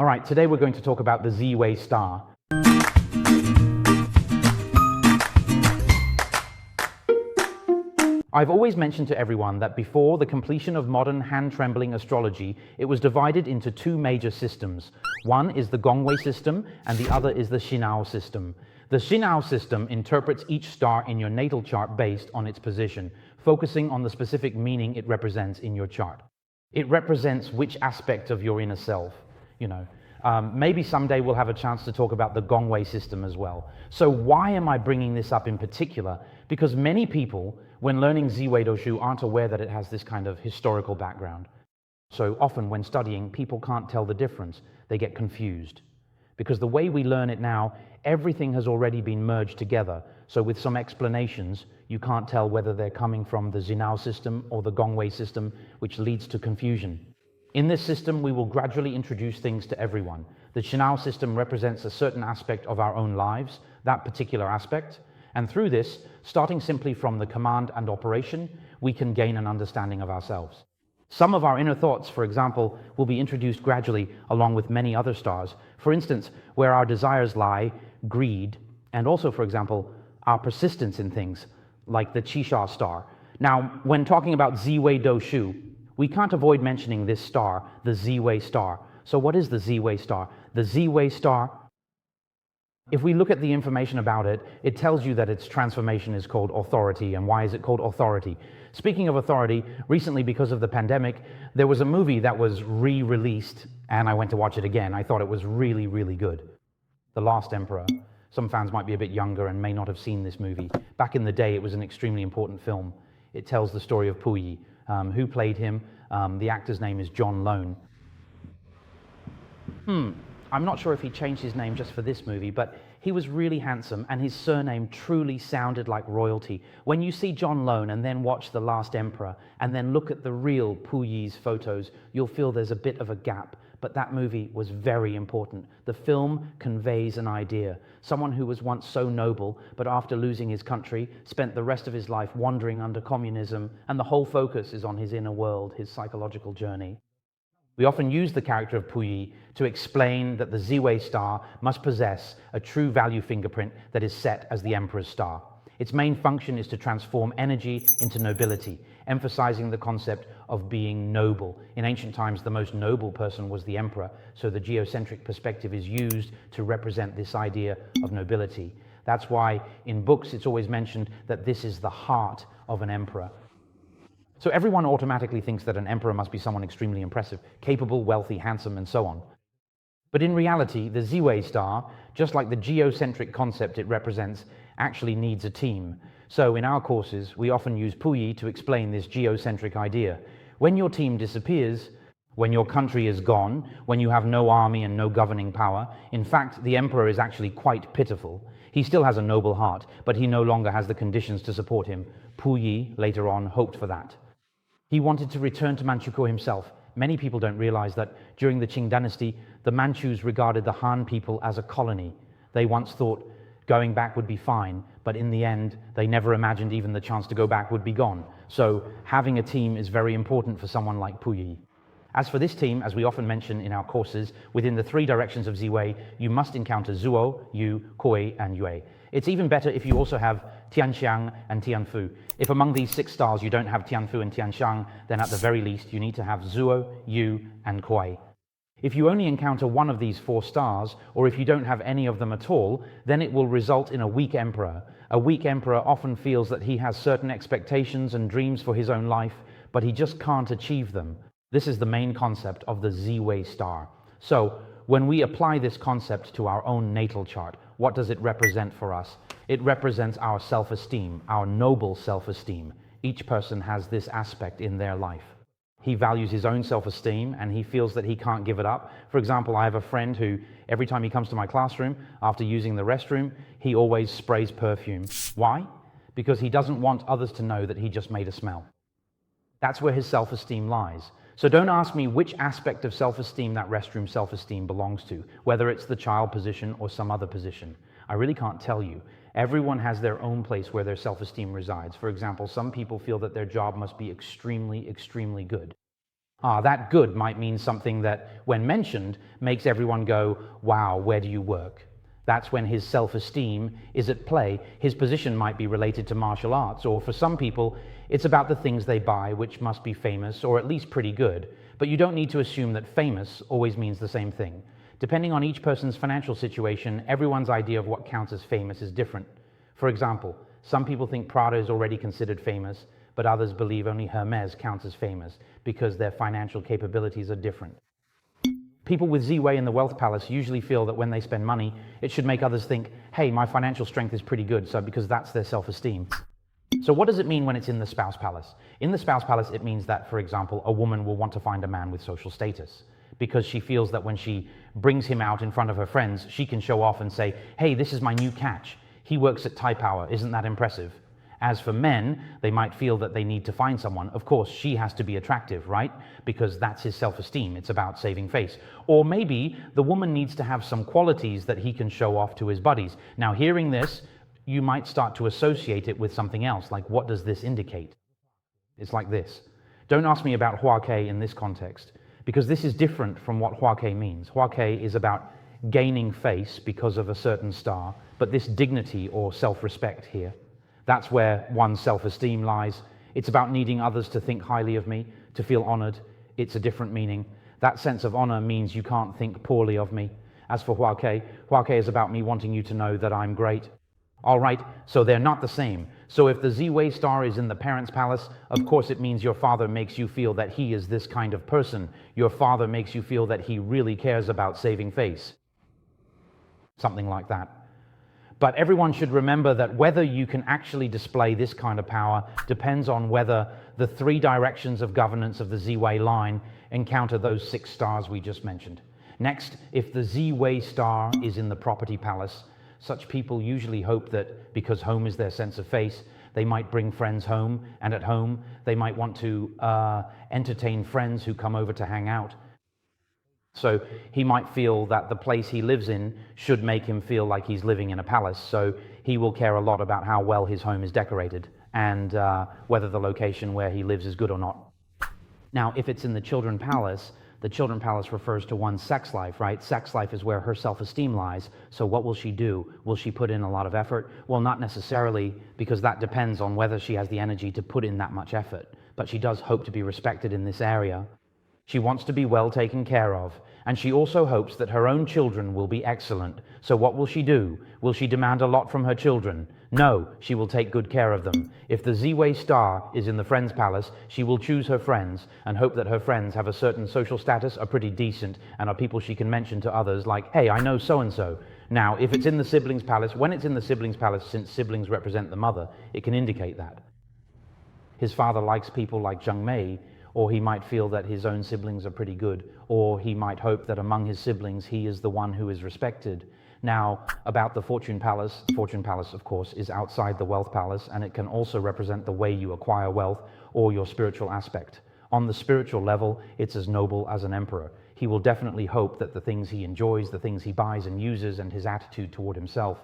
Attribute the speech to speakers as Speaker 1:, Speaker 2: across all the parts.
Speaker 1: All right, today we're going to talk about the Zi Wei star. I've always mentioned to everyone that before the completion of modern hand-trembling astrology, it was divided into two major systems. One is the Gongwei system, and the other is the Xinao system. The Xinao system interprets each star in your natal chart based on its position, focusing on the specific meaning it represents in your chart. It represents which aspect of your inner self, Maybe someday we'll have a chance to talk about the Gongwei system as well. So why am I bringing this up in particular? Because many people, when learning Zi Wei Doshu, aren't aware that it has this kind of historical background. So often when studying, people can't tell the difference. They get confused. Because the way we learn it now, everything has already been merged together. So with some explanations, you can't tell whether they're coming from the Xinao system or the Gongwei system, which leads to confusion. In this system, we will gradually introduce things to everyone. The Xinao system represents a certain aspect of our own lives, that particular aspect, and through this, starting simply from the command and operation, we can gain an understanding of ourselves. Some of our inner thoughts, for example, will be introduced gradually along with many other stars. For instance, where our desires lie, greed, and also, for example, our persistence in things, like the Qisha star. Now, when talking about Zi Wei Doshu, we can't avoid mentioning this star, the Zi Wei star. So what is the Zi Wei star? The Zi Wei star, if we look at the information about it, it tells you that its transformation is called authority. And why is it called authority? Speaking of authority, recently because of the pandemic, there was a movie that was re-released, and I went to watch it again. I thought it was really, really good. The Last Emperor. Some fans might be a bit younger and may not have seen this movie. Back in the day, it was an extremely important film. It tells the story of Puyi. Who played him? The actor's name is John Lone. I'm not sure if he changed his name just for this movie, but he was really handsome and his surname truly sounded like royalty. When you see John Lone and then watch The Last Emperor and then look at the real Puyi's photos, you'll feel there's a bit of a gap. But that movie was very important. The film conveys an idea. Someone who was once so noble, but after losing his country, spent the rest of his life wandering under communism, and the whole focus is on his inner world, his psychological journey. We often use the character of Puyi to explain that the Zi Wei star must possess a true value fingerprint that is set as the Emperor's star. Its main function is to transform energy into nobility, emphasizing the concept of being noble. In ancient times, the most noble person was the emperor, so the geocentric perspective is used to represent this idea of nobility. That's why in books it's always mentioned that this is the heart of an emperor. So everyone automatically thinks that an emperor must be someone extremely impressive, capable, wealthy, handsome, and so on. But in reality, the Zi Wei star, just like the geocentric concept it represents, actually needs a team. So in our courses, we often use Puyi to explain this geocentric idea. When your team disappears, when your country is gone, when you have no army and no governing power, in fact, the emperor is actually quite pitiful. He still has a noble heart, but he no longer has the conditions to support him. Puyi, later on, hoped for that. He wanted to return to Manchukuo himself. Many people don't realize that during the Qing dynasty, the Manchus regarded the Han people as a colony. They once thought going back would be fine, but in the end, they never imagined even the chance to go back would be gone. So having a team is very important for someone like Puyi. As for this team, as we often mention in our courses, within the three directions of Zi Wei, you must encounter Zuo, Yu, Kuei, and Yue. It's even better if you also have Tianxiang and Tianfu. If among these 6 stars you don't have Tianfu and Tianxiang, then at the very least you need to have Zuo, Yu, and Kuei. If you only encounter one of these 4 stars, or if you don't have any of them at all, then it will result in a weak emperor. A weak emperor often feels that he has certain expectations and dreams for his own life, but he just can't achieve them. This is the main concept of the Zi Wei star. So, when we apply this concept to our own natal chart, what does it represent for us? It represents our self-esteem, our noble self-esteem. Each person has this aspect in their life. He values his own self-esteem and he feels that he can't give it up. For example, I have a friend who, every time he comes to my classroom, after using the restroom, he always sprays perfume. Why? Because he doesn't want others to know that he just made a smell. That's where his self-esteem lies. So don't ask me which aspect of self-esteem that restroom self-esteem belongs to, whether it's the child position or some other position. I really can't tell you. Everyone has their own place where their self-esteem resides. For example, some people feel that their job must be extremely, extremely good. That good might mean something that, when mentioned, makes everyone go, wow, where do you work? That's when his self-esteem is at play. His position might be related to martial arts, or for some people, it's about the things they buy, which must be famous, or at least pretty good. But you don't need to assume that famous always means the same thing. Depending on each person's financial situation, everyone's idea of what counts as famous is different. For example, some people think Prada is already considered famous, but others believe only Hermes counts as famous because their financial capabilities are different. People with Zi Wei in the Wealth Palace usually feel that when they spend money, it should make others think, hey, my financial strength is pretty good, so because that's their self-esteem. So what does it mean when it's in the Spouse Palace? In the Spouse Palace, it means that, for example, a woman will want to find a man with social status because she feels that when she brings him out in front of her friends, she can show off and say, hey, this is my new catch. He works at Thai Power. Isn't that impressive? As for men, they might feel that they need to find someone. Of course, she has to be attractive, right? Because that's his self-esteem. It's about saving face. Or maybe the woman needs to have some qualities that he can show off to his buddies. Now, hearing this, you might start to associate it with something else. Like, what does this indicate? It's like this. Don't ask me about Hua Ke in this context, because this is different from what Hua Ke means. Hua Ke is about gaining face because of a certain star, but this dignity or self-respect here, that's where one's self-esteem lies. It's about needing others to think highly of me, to feel honored. It's a different meaning. That sense of honor means you can't think poorly of me. As for Hua Ke is about me wanting you to know that I'm great. All right, so they're not the same. So if the Zi Wei star is in the parents' palace, of course it means your father makes you feel that he is this kind of person. Your father makes you feel that he really cares about saving face. Something like that. But everyone should remember that whether you can actually display this kind of power depends on whether the 3 directions of governance of the Zi Wei line encounter those 6 stars we just mentioned. Next, if the Zi Wei star is in the property palace, such people usually hope that because home is their sense of face, they might bring friends home, and at home they might want to entertain friends who come over to hang out. So he might feel that the place he lives in should make him feel like he's living in a palace. So he will care a lot about how well his home is decorated and whether the location where he lives is good or not. Now, if it's in the children palace refers to one's sex life, right? Sex life is where her self-esteem lies. So what will she do? Will she put in a lot of effort? Well, not necessarily, because that depends on whether she has the energy to put in that much effort. But she does hope to be respected in this area. She wants to be well taken care of, and she also hopes that her own children will be excellent. So what will she do? Will she demand a lot from her children? No, she will take good care of them. If the Zi Wei star is in the friends' palace, she will choose her friends and hope that her friends have a certain social status, are pretty decent, and are people she can mention to others like, hey, I know so-and-so. Now, if it's in the siblings' palace, when it's in the siblings' palace, since siblings represent the mother, it can indicate that. His father likes people like Zheng Mei, or he might feel that his own siblings are pretty good, or he might hope that among his siblings he is the one who is respected. Now, about the Fortune Palace, of course, is outside the Wealth Palace, and it can also represent the way you acquire wealth or your spiritual aspect. On the spiritual level, it's as noble as an emperor. He will definitely hope that the things he enjoys, the things he buys and uses, and his attitude toward himself,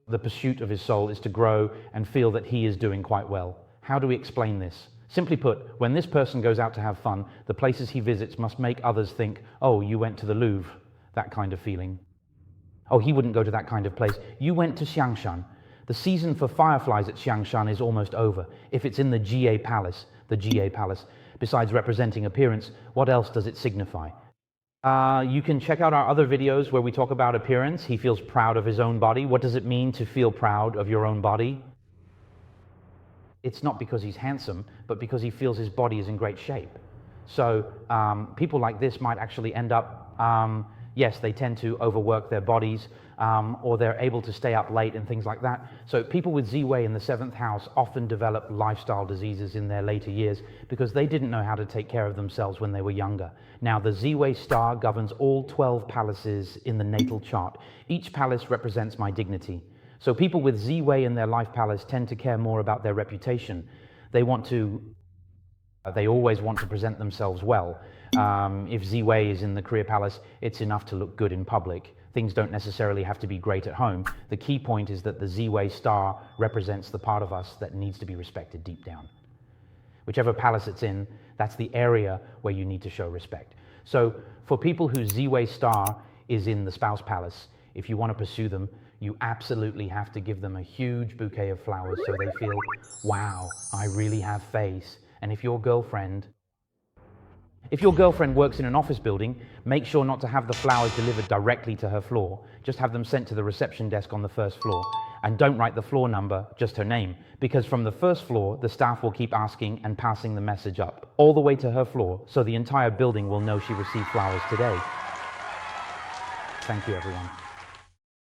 Speaker 1: the pursuit of his soul is to grow and feel that he is doing quite well. How do we explain this? Simply put, when this person goes out to have fun, the places he visits must make others think, oh, you went to the Louvre, that kind of feeling. Oh, he wouldn't go to that kind of place. You went to Xiangshan. The season for fireflies at Xiangshan is almost over. If it's in the GA Palace, besides representing appearance, what else does it signify? You can check out our other videos where we talk about appearance. He feels proud of his own body. What does it mean to feel proud of your own body? It's not because he's handsome, but because he feels his body is in great shape. So people like this might actually end up, yes, they tend to overwork their bodies, or they're able to stay up late and things like that. So people with Zi Wei in the 7th house often develop lifestyle diseases in their later years because they didn't know how to take care of themselves when they were younger. Now, the Zi Wei star governs all 12 palaces in the natal chart. Each palace represents my dignity. So people with Zi Wei in their life palace tend to care more about their reputation. They always want to present themselves well. If Zi Wei is in the career palace, it's enough to look good in public. Things don't necessarily have to be great at home. The key point is that the Zi Wei star represents the part of us that needs to be respected deep down. Whichever palace it's in, That's the area where you need to show respect. So for people whose Zi Wei star is in the spouse palace, if you want to pursue them, you absolutely have to give them a huge bouquet of flowers so they feel, wow, I really have face. And if your girlfriend works in an office building, make sure not to have the flowers delivered directly to her floor. Just have them sent to the reception desk on the first floor. And don't write the floor number, just her name, because from the first floor, the staff will keep asking and passing the message up, all the way to her floor, so the entire building will know she received flowers today. Thank you, everyone.